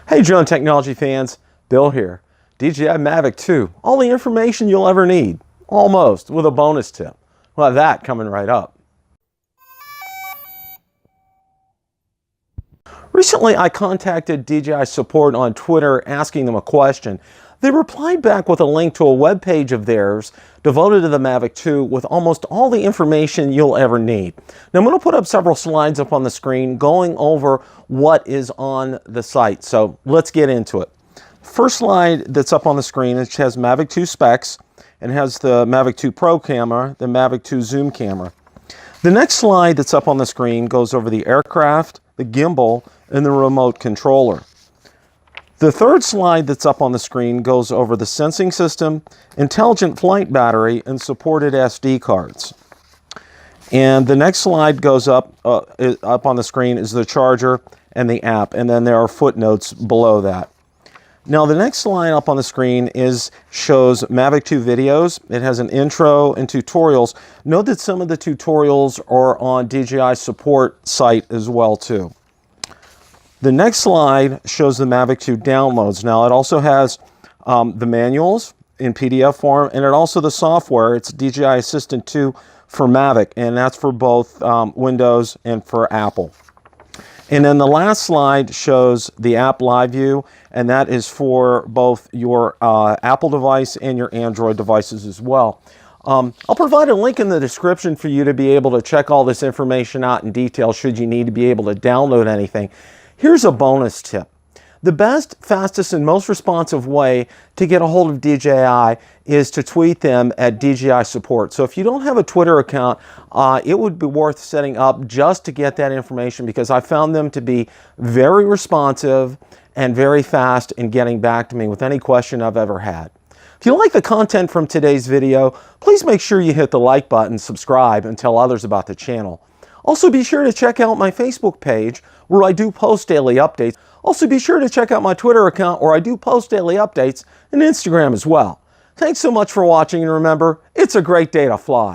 Hey drone technology fans, Bill here. DJI Mavic 2, all the information you'll ever need, almost, with a bonus tip. We'll have that coming right up. Recently I contacted DJI support on Twitter asking them a question. They replied back with a link to a web page of theirs devoted to the Mavic 2 with almost all the information you'll ever need. Now I'm going to put up several slides up on the screen going over what is on the site. So let's get into it. First slide that's up on the screen, it has Mavic 2 specs and has the Mavic 2 Pro camera, the Mavic 2 zoom camera. The next slide that's up on the screen goes over the aircraft, the gimbal, and the remote controller. The third slide that's up on the screen goes over the sensing system, intelligent flight battery, and supported SD cards. And the next slide goes up on the screen is the charger and the app, and then there are footnotes below that. Now the next slide up on the screen shows Mavic 2 videos. It has an intro and tutorials. Note that some of the tutorials are on DJI support site as well too. The next slide shows the Mavic 2 downloads. Now it also has the manuals in PDF form, and it also the software. It's DJI Assistant 2 for Mavic, and that's for both Windows and for Apple. And then the last slide shows the app live view, and that is for both your Apple device and your Android devices as well. I'll provide a link in the description for you to be able to check all this information out in detail should you need to be able to download anything. Here's a bonus tip. The best, fastest, and most responsive way to get a hold of DJI is to tweet them at DJI support. So if you don't have a Twitter account, it would be worth setting up just to get that information, because I found them to be very responsive and very fast in getting back to me with any question I've ever had. If you like the content from today's video, please make sure you hit the like button, subscribe, and tell others about the channel. Also be sure to check out my Facebook page where I do post daily updates. Also be sure to check out my Twitter account where I do post daily updates, and Instagram as well. Thanks so much for watching, and remember, it's a great day to fly.